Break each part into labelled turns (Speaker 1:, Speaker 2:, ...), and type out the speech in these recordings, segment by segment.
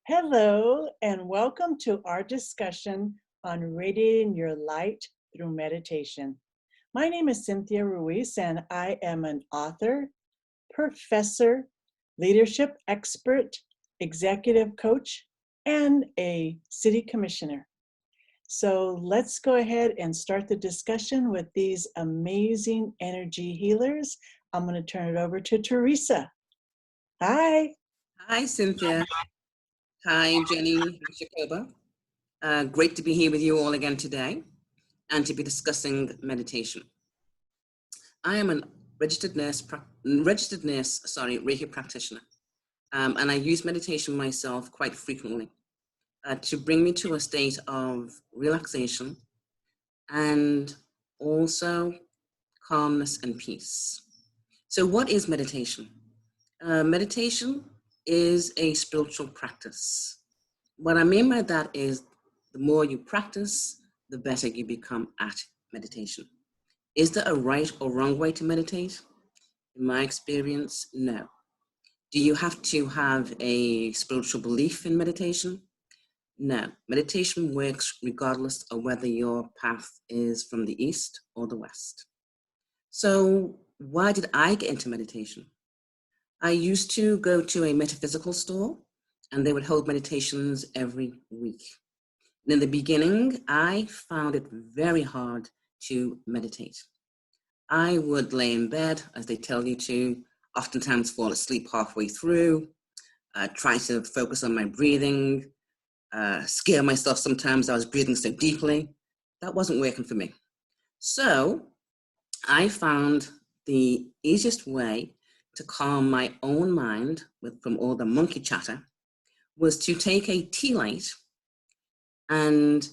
Speaker 1: Hello, and welcome to our discussion on radiating your light through meditation. My name is Cynthia Ruiz, and I am an author, professor, leadership expert, executive coach, and a city commissioner. So let's go ahead and start the discussion with these amazing energy healers. I'm going to turn it over to Teresa. Hi.
Speaker 2: Hi, Cynthia. Hi, Jennie Shikoba. Great to be here with you all again today and to be discussing meditation. I am a registered nurse, Reiki practitioner, and I use meditation myself quite frequently to bring me to a state of relaxation and also calmness and peace. So what is meditation? Meditation is a spiritual practice. What I mean by that is the more you practice, the better you become at meditation. Is there a right or wrong way to meditate? In my experience, no. Do you have to have a spiritual belief in meditation? No. Meditation works regardless of whether your path is from the east or the west. So why did I get into meditation? I used to go to a metaphysical store and they would hold meditations every week. And in the beginning, I found it very hard to meditate. I would lay in bed, as they tell you to, oftentimes fall asleep halfway through, try to focus on my breathing, scare myself sometimes. I was breathing so deeply. That wasn't working for me. So I found the easiest way to calm my own mind from all the monkey chatter was to take a tea light and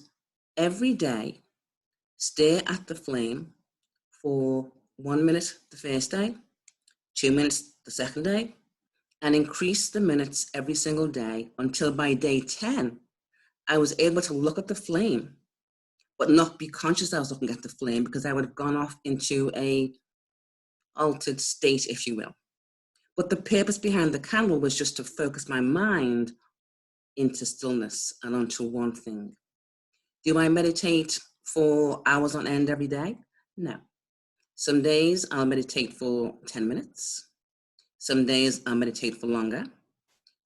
Speaker 2: every day stare at the flame for 1 minute the first day, 2 minutes the second day, and increase the minutes every single day until by day 10, I was able to look at the flame, but not be conscious I was looking at the flame because I would have gone off into a altered state, if you will. But the purpose behind the candle was just to focus my mind into stillness and onto one thing. Do I meditate for hours on end every day? No. Some days I'll meditate for 10 minutes. Some days I'll meditate for longer.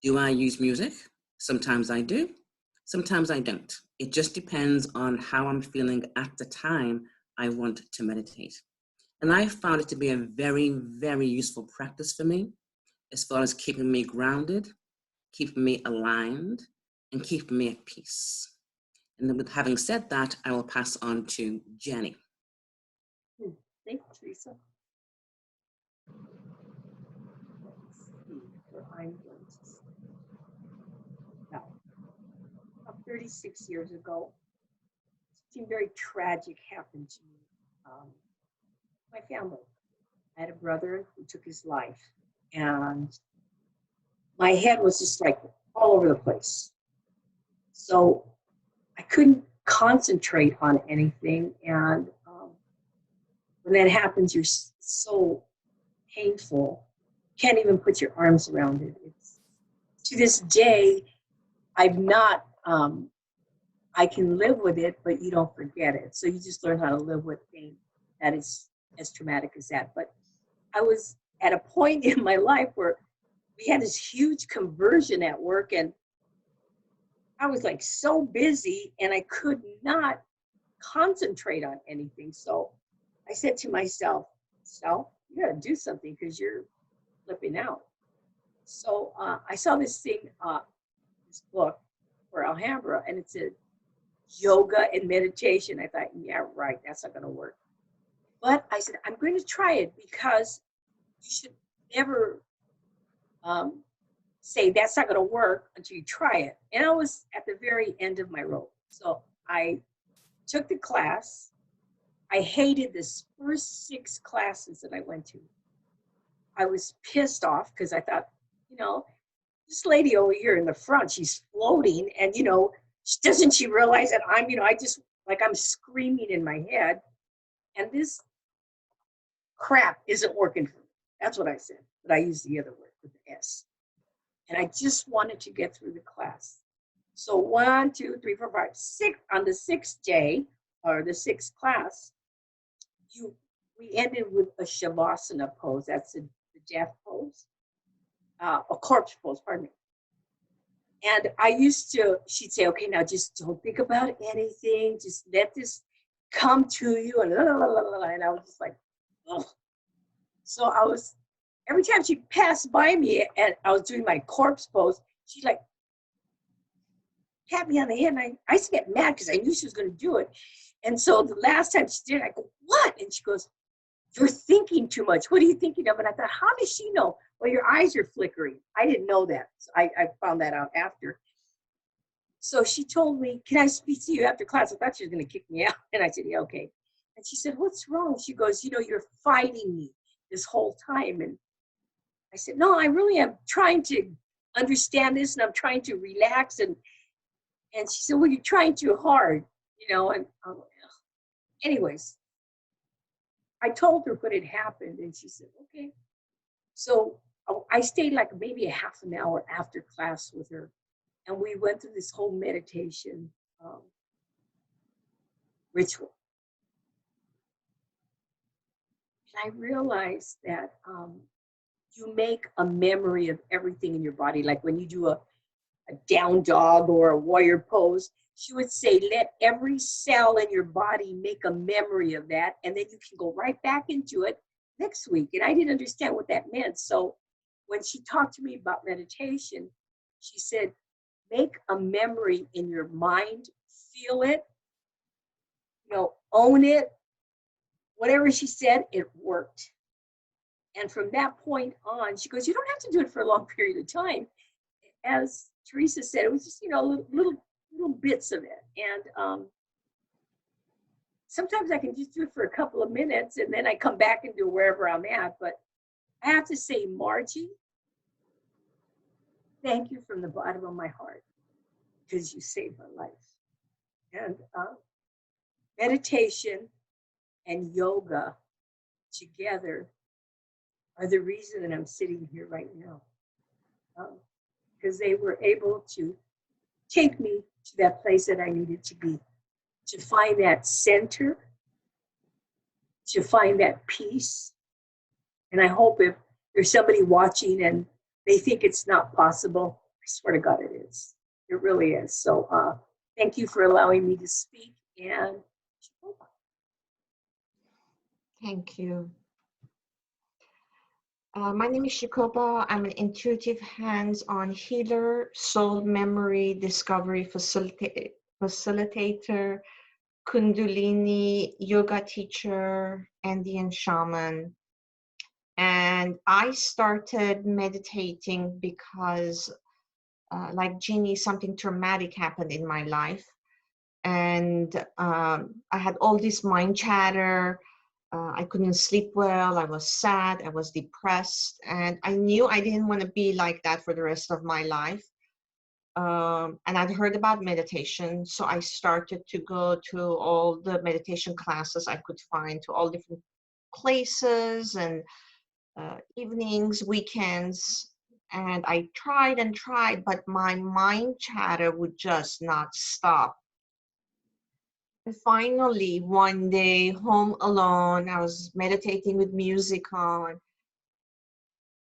Speaker 2: Do I use music? Sometimes I do. Sometimes I don't. It just depends on how I'm feeling at the time I want to meditate. And I found it to be a very, very useful practice for me as far as keeping me grounded, keeping me aligned, and keeping me at peace. And then with having said that, I will pass on to Jennie.
Speaker 3: Thank you, Teresa. Now, about 36 years ago, something very tragic happened to me. My family. I had a brother who took his life, and my head was just like all over the place. So I couldn't concentrate on anything, and when that happens, you're so painful. You can't even put your arms around it. It's, to this day, I've not, I can live with it, but you don't forget it. So you just learn how to live with pain that is as traumatic as that. But I was at a point in my life where we had this huge conversion at work, and I was like so busy and I could not concentrate on anything. So I said to myself, you gotta do something because you're flipping out. So I saw this thing, this book for Alhambra, and it said yoga and meditation. I thought, yeah, right, that's not gonna work. But I said, I'm going to try it because you should never say that's not gonna work until you try it. And I was at the very end of my rope. So I took the class. I hated this first 6 classes that I went to. I was pissed off because I thought, this lady over here in the front, she's floating, and doesn't she realize that I'm, I just like I'm screaming in my head, and this crap isn't working for me. That's what I said, but I used the other word with the S. And I just wanted to get through the class. So 1, 2, 3, 4, 5, 6, on the 6th day, or the 6th class, we ended with a Shavasana pose. That's the death pose, a corpse pose, pardon me. And she'd say, okay, now just don't think about anything. Just let this come to you. And, and I was just like, ugh. So every time she passed by me and I was doing my corpse pose, she'd like pat me on the head. And I used to get mad because I knew she was going to do it. And so the last time she did it, I go, what? And she goes, you're thinking too much. What are you thinking of? And I thought, how does she know? Well, your eyes are flickering. I didn't know that. So I found that out after. So she told me, can I speak to you after class? I thought she was going to kick me out. And I said, yeah, okay. And she said, what's wrong? She goes, you're fighting me this whole time. And I said, no, I really am trying to understand this and I'm trying to relax. And she said, well, you're trying too hard, and anyways, I told her what had happened and she said, okay. So I stayed like maybe a half an hour after class with her. And we went through this whole meditation ritual. And I realized that you make a memory of everything in your body. Like when you do a down dog or a warrior pose, she would say, let every cell in your body make a memory of that. And then you can go right back into it next week. And I didn't understand what that meant. So when she talked to me about meditation, she said, make a memory in your mind, feel it, own it. Whatever she said, it worked. And from that point on, she goes, you don't have to do it for a long period of time. As Teresa said, it was just, little bits of it. And sometimes I can just do it for a couple of minutes and then I come back and do wherever I'm at. But I have to say, Margie, thank you from the bottom of my heart because you saved my life. And meditation and yoga together are the reason that I'm sitting here right now. Because they were able to take me to that place that I needed to be, to find that center, to find that peace. And I hope if there's somebody watching and they think it's not possible, I swear to God it is. It really is. So thank you for allowing me to speak. And
Speaker 4: thank you. My name is Shikoba. I'm an intuitive hands-on healer, soul memory discovery facilitator, Kundalini yoga teacher, Indian shaman. And I started meditating because, like Jennie, something traumatic happened in my life. And I had all this mind chatter. I couldn't sleep well. I was sad. I was depressed. And I knew I didn't want to be like that for the rest of my life. And I'd heard about meditation. So I started to go to all the meditation classes I could find, to all different places and evenings, weekends. And I tried and tried, but my mind chatter would just not stop. And finally, one day, home alone, I was meditating with music on.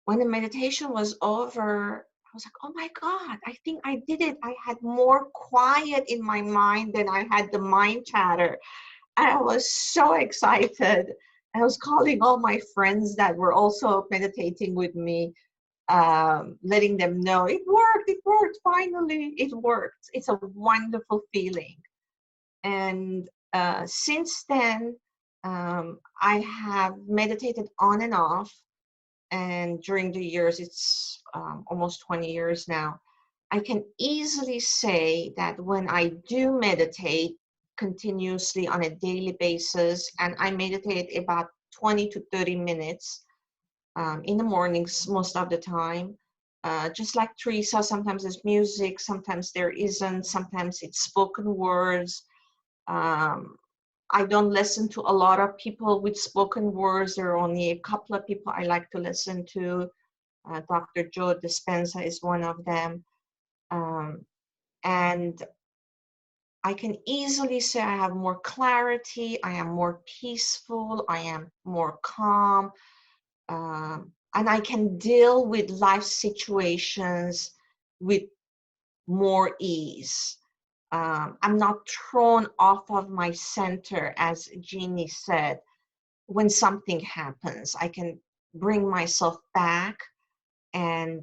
Speaker 4: When the meditation was over, I was like, oh my God, I think I did it. I had more quiet in my mind than I had the mind chatter. And I was so excited. I was calling all my friends that were also meditating with me, letting them know it worked, finally, it worked. It's a wonderful feeling. And since then, I have meditated on and off. And during the years, it's almost 20 years now, I can easily say that when I do meditate continuously on a daily basis, and I meditate about 20 to 30 minutes in the mornings most of the time, just like Teresa, sometimes there's music, sometimes there isn't, sometimes it's spoken words. I don't listen to a lot of people with spoken words. There are only a couple of people I like to listen to. Dr. Joe Dispenza is one of them. And I can easily say I have more clarity, I am more peaceful, I am more calm, and I can deal with life situations with more ease. I'm not thrown off of my center, as Jennie said. When something happens, I can bring myself back and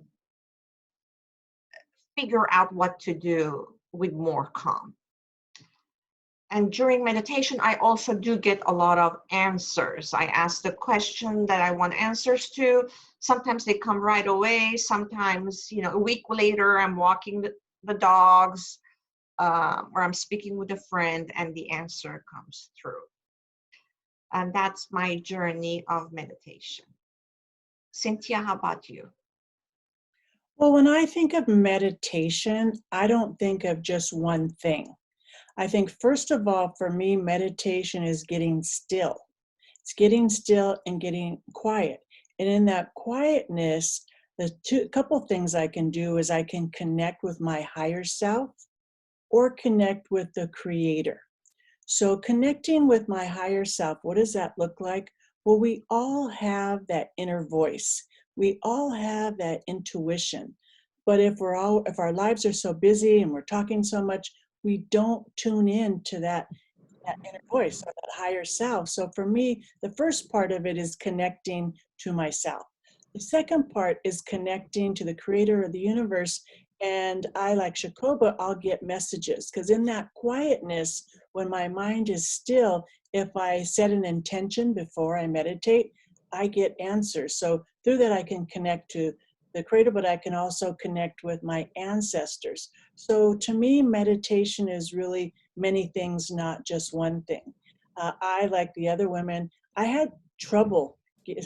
Speaker 4: figure out what to do with more calm. And during meditation, I also do get a lot of answers. I ask the question that I want answers to. Sometimes they come right away. Sometimes, a week later, I'm walking the dogs, or I'm speaking with a friend and the answer comes through. And that's my journey of meditation. Cynthia, how about you?
Speaker 1: Well, when I think of meditation, I don't think of just one thing. I think, first of all, for me, meditation is getting still. It's getting still and getting quiet. And in that quietness, the couple things I can do is I can connect with my higher self or connect with the Creator. So connecting with my higher self, what does that look like? Well, we all have that inner voice. We all have that intuition. But if our lives are so busy and we're talking so much, we don't tune in to that inner voice or that higher self. So for me, the first part of it is connecting to myself. The second part is connecting to the Creator of the universe. And I, like Shikoba, I'll get messages, because in that quietness, when my mind is still, if I set an intention before I meditate, I get answers. So through that, I can connect to the Creator, but I can also connect with my ancestors. So to me, meditation is really many things, not just one thing. I, like the other women, I had trouble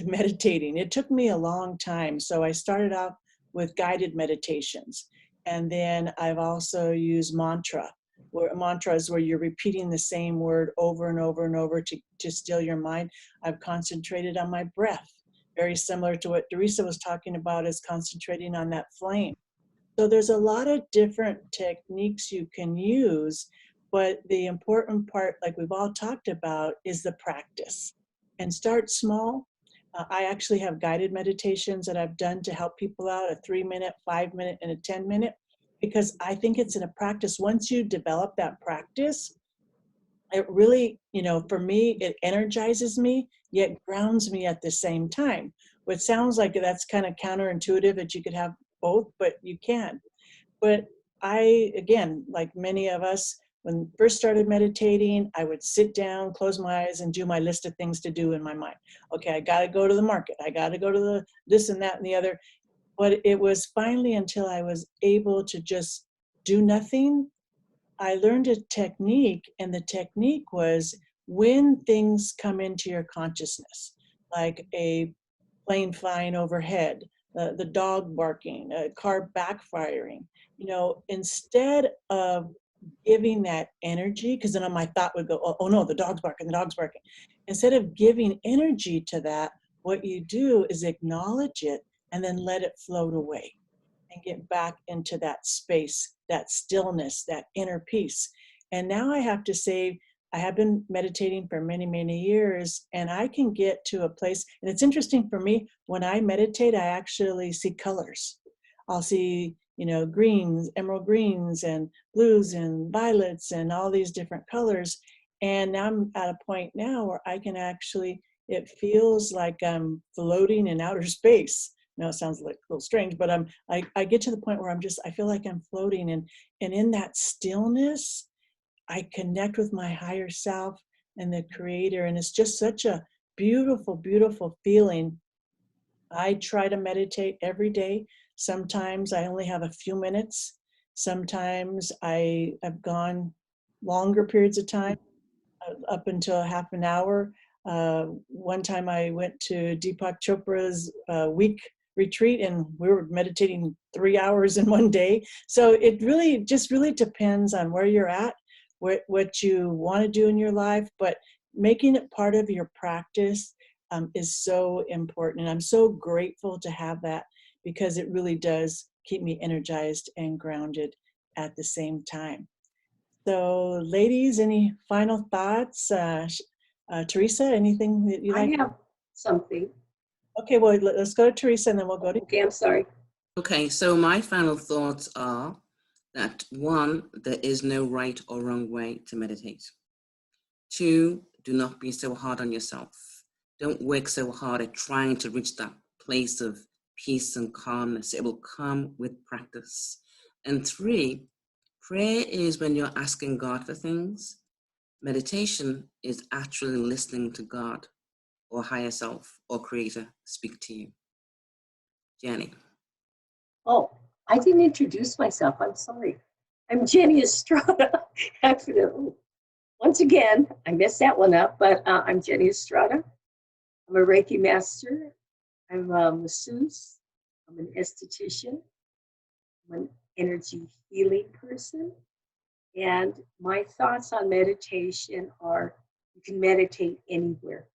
Speaker 1: meditating. It took me a long time. So I started out with guided meditations. And then I've also used mantra is where you're repeating the same word over and over and over to still your mind. I've concentrated on my breath, very similar to what Teresa was talking about, is concentrating on that flame. So there's a lot of different techniques you can use, but the important part, like we've all talked about, is the practice. And start small. I actually have guided meditations that I've done to help people out, a 3-minute, 5-minute, and a 10-minute, because I think it's in a practice. Once you develop that practice, it really, for me, it energizes me, yet grounds me at the same time. Which sounds like that's kind of counterintuitive that you could have both, but you can. But I, again, like many of us, when first started meditating, I would sit down, close my eyes, and do my list of things to do in my mind. Okay, I got to go to the market. I got to go to this and that and the other. But it was finally until I was able to just do nothing, I learned a technique, and the technique was when things come into your consciousness, like a plane flying overhead, the dog barking, a car backfiring, instead of giving that energy, because then my thought would go, oh no, the dog's barking, the dog's barking. Instead of giving energy to that, what you do is acknowledge it and then let it float away and get back into that space, that stillness, that inner peace. And now I have to say, I have been meditating for many, many years, and I can get to a place, and it's interesting for me, when I meditate, I actually see colors. I'll see, greens, emerald greens, and blues, and violets, and all these different colors. And now I'm at a point now where I can actually, it feels like I'm floating in outer space. Now it sounds like a little strange, but I get to the point where I feel like I'm floating, and in that stillness, I connect with my higher self and the Creator, and it's just such a beautiful, beautiful feeling. I try to meditate every day. Sometimes I only have a few minutes. Sometimes I have gone longer periods of time, up until half an hour. One time I went to Deepak Chopra's week retreat, and we were meditating 3 hours in one day. So it really depends on where you're at, what you want to do in your life, but making it part of your practice is so important. And I'm so grateful to have that, because it really does keep me energized and grounded at the same time. So ladies, any final thoughts? Teresa, anything that you
Speaker 3: I
Speaker 1: like?
Speaker 3: have something.
Speaker 1: Okay, well, let's go to Teresa and then we'll go to
Speaker 3: Okay, I'm sorry.
Speaker 2: Okay, so my final thoughts are that 1, there is no right or wrong way to meditate. 2, do not be so hard on yourself. Don't work so hard at trying to reach that place of peace and calmness. It will come with practice. And 3, prayer is when you're asking God for things. Meditation is actually listening to God or higher self or creator speak to you. Jennie.
Speaker 3: Oh, I didn't introduce myself. I'm sorry. I'm Jennie Estrada. Once again, I messed that one up, but I'm Jennie Estrada. I'm a Reiki master. I'm a masseuse. I'm an esthetician. I'm an energy healing person. And my thoughts on meditation are you can meditate anywhere.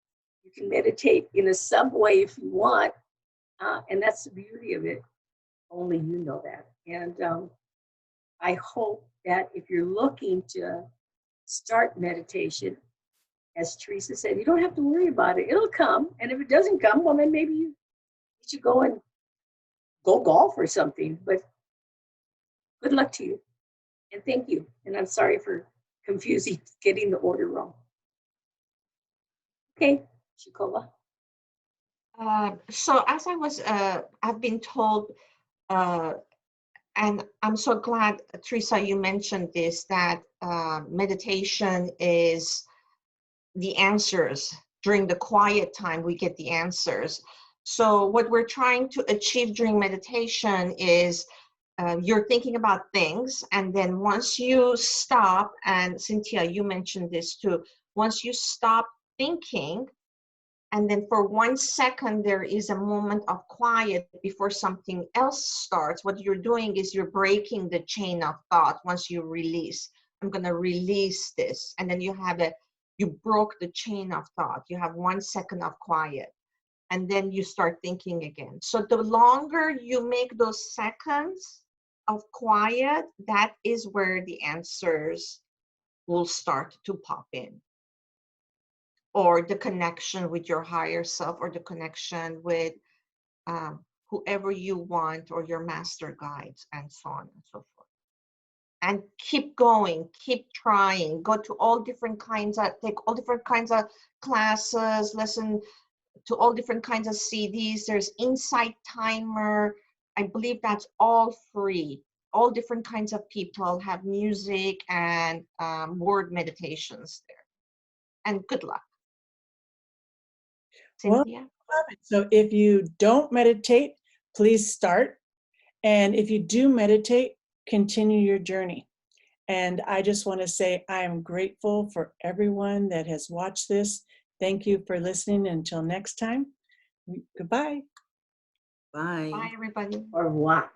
Speaker 3: You can meditate in a subway if you want. And that's the beauty of it. Only you know that. And I hope that if you're looking to start meditation, as Teresa said, you don't have to worry about it. It'll come. And if it doesn't come, well, then maybe you should go golf or something. But good luck to you. And thank you. And I'm sorry for getting the order wrong. Okay, Shikoba.
Speaker 4: So as I've been told, and I'm so glad, Teresa, you mentioned this, that meditation is the answers. During the quiet time, we get the answers. So what we're trying to achieve during meditation is you're thinking about things, and then once you stop, and Cynthia, you mentioned this too, once you stop thinking, and then for 1 second, there is a moment of quiet before something else starts. What you're doing is you're breaking the chain of thought. Once you release, I'm going to release this. And then you broke the chain of thought. You have 1 second of quiet. And then you start thinking again. So the longer you make those seconds of quiet, that is where the answers will start to pop in. Or the connection with your higher self, or the connection with whoever you want, or your master guides, and so on and so forth. And keep going, keep trying, take all different kinds of classes, listen to all different kinds of CDs. There's Insight Timer. I believe that's all free. All different kinds of people have music and word meditations there. And good luck. Cynthia?
Speaker 1: Well, so if you don't meditate, please start. And if you do meditate, continue your journey. And I just want to say I am grateful for everyone that has watched this. Thank you for listening. Until next time, goodbye.
Speaker 2: Bye.
Speaker 4: Bye, everybody.
Speaker 3: Au revoir.